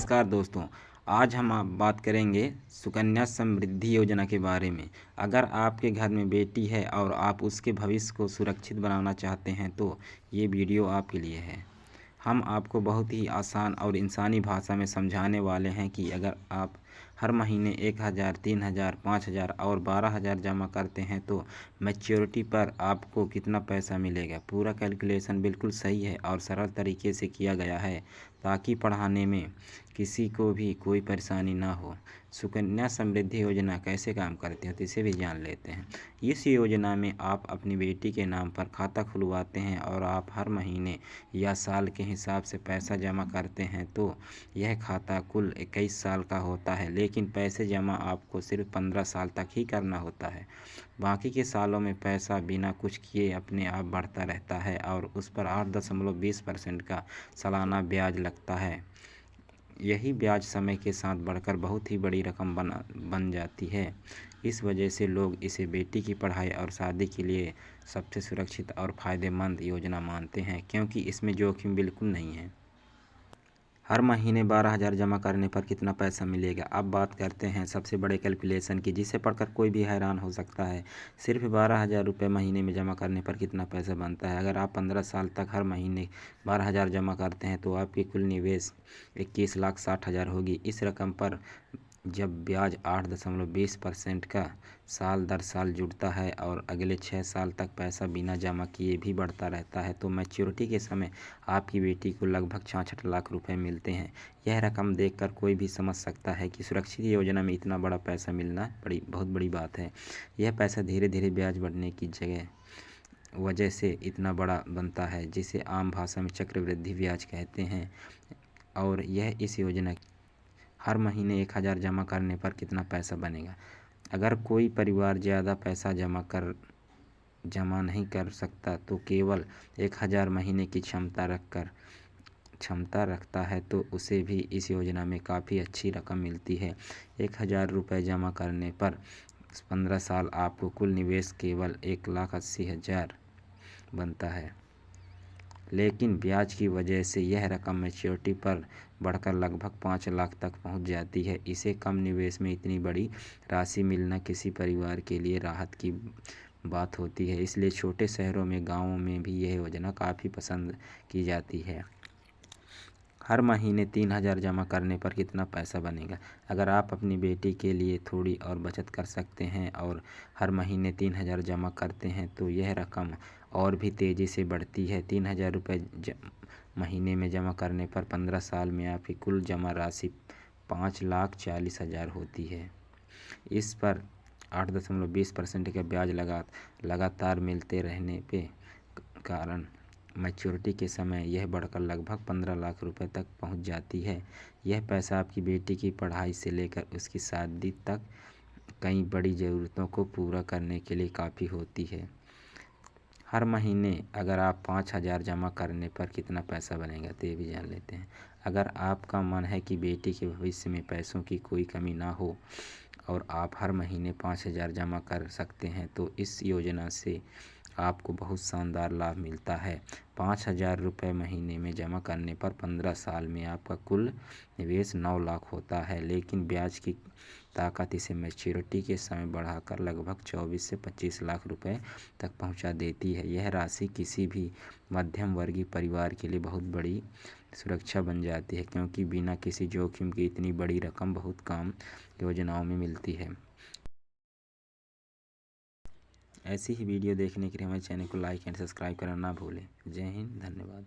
नमस्कार दोस्तों। आज हम आप बात करेंगे सुकन्या समृद्धि योजना के बारे में। अगर आपके घर में बेटी है और आप उसके भविष्य को सुरक्षित बनाना चाहते हैं तो ये वीडियो आपके लिए है। हम आपको बहुत ही आसान और इंसानी भाषा में समझाने वाले हैं कि अगर आप हर महीने 1000, 3000, 5000 और 12000 जमा करते हैं तो मैच्योरिटी पर आपको कितना पैसा मिलेगा। पूरा कैलकुलेशन बिल्कुल सही है और सरल तरीके से किया गया है ताकि पढ़ाने में किसी को भी कोई परेशानी ना हो। सुकन्या समृद्धि योजना कैसे काम करती है तो इसे भी जान लेते हैं। इस योजना में आप अपनी बेटी के नाम पर खाता खुलवाते हैं और आप हर महीने या साल के हिसाब से पैसा जमा करते हैं तो यह खाता कुल 21 साल का होता है, लेकिन पैसे जमा आपको सिर्फ 15 साल तक ही करना होता है। बाकी के सालों में पैसा बिना कुछ किए अपने आप बढ़ता रहता है और उस पर 8.20% का सालाना ब्याज लगता है। यही ब्याज समय के साथ बढ़कर बहुत ही बड़ी रकम बन जाती है। इस वजह से लोग इसे बेटी की पढ़ाई और शादी के लिए सबसे सुरक्षित और फ़ायदेमंद योजना मानते हैं, क्योंकि इसमें जोखिम बिल्कुल नहीं है। हर महीने 12000 जमा करने पर कितना पैसा मिलेगा। अब बात करते हैं सबसे बड़े कैलकुलेशन की, जिसे पढ़कर कोई भी हैरान हो सकता है। सिर्फ 12000 रुपये महीने में जमा करने पर कितना पैसा बनता है। अगर आप 15 साल तक हर महीने 12000 जमा करते हैं तो आपकी कुल निवेश 21,60,000 होगी। इस रकम पर जब ब्याज 8.20% का साल दर साल जुड़ता है और अगले 6 साल तक पैसा बिना जमा किए भी बढ़ता रहता है तो मैच्योरिटी के समय आपकी बेटी को लगभग 66 लाख रुपए मिलते हैं। यह रकम देखकर कोई भी समझ सकता है कि सुरक्षित योजना में इतना बड़ा पैसा मिलना बहुत बड़ी बात है। यह पैसा धीरे धीरे ब्याज बढ़ने की वजह से इतना बड़ा बनता है, जिसे आम भाषा में चक्रवृद्धि ब्याज कहते हैं। और यह इस योजना हर महीने 1000 जमा करने पर कितना पैसा बनेगा। अगर कोई परिवार ज़्यादा पैसा जमा नहीं कर सकता तो केवल 1000 महीने की क्षमता रखता है तो उसे भी इस योजना में काफ़ी अच्छी रकम मिलती है। 1000 रुपये जमा करने पर 15 साल आपको कुल निवेश केवल 1,80,000 बनता है, लेकिन ब्याज की वजह से यह रकम मैच्योरिटी पर बढ़कर लगभग 5 लाख तक पहुंच जाती है। इसे कम निवेश में इतनी बड़ी राशि मिलना किसी परिवार के लिए राहत की बात होती है। इसलिए छोटे शहरों में, गांवों में भी यह योजना काफ़ी पसंद की जाती है। हर महीने 3000 जमा करने पर कितना पैसा बनेगा। अगर आप अपनी बेटी के लिए थोड़ी और बचत कर सकते हैं और हर महीने 3000 जमा करते हैं तो यह रकम और भी तेज़ी से बढ़ती है। 3000 रुपये महीने में जमा करने पर 15 साल में आपकी कुल जमा राशि 5,40,000 होती है। इस पर 8.20% का ब्याज लगातार मिलते रहने के कारण मैच्योरिटी के समय यह बढ़कर लगभग 15 लाख रुपए तक पहुंच जाती है। यह पैसा आपकी बेटी की पढ़ाई से लेकर उसकी शादी तक कई बड़ी ज़रूरतों को पूरा करने के लिए काफ़ी होती है। हर महीने अगर आप 5000 जमा करने पर कितना पैसा बनेगा तो ये भी जान लेते हैं। अगर आपका मन है कि बेटी के भविष्य में पैसों की कोई कमी ना हो और आप हर महीने 5000 जमा कर सकते हैं तो इस योजना से आपको बहुत शानदार लाभ मिलता है। 5000 रुपये महीने में जमा करने पर 15 साल में आपका कुल निवेश 9 लाख होता है, लेकिन ब्याज की ताकत इसे मैच्योरिटी के समय बढ़ाकर लगभग 24 से 25 लाख रुपए तक पहुंचा देती है। यह राशि किसी भी मध्यम वर्गीय परिवार के लिए बहुत बड़ी सुरक्षा बन जाती है, क्योंकि बिना किसी जोखिम के इतनी बड़ी रकम बहुत कम योजनाओं में मिलती है। ऐसी ही वीडियो देखने के लिए हमारे चैनल को लाइक एंड सब्सक्राइब करना ना भूलें। जय हिंद, धन्यवाद।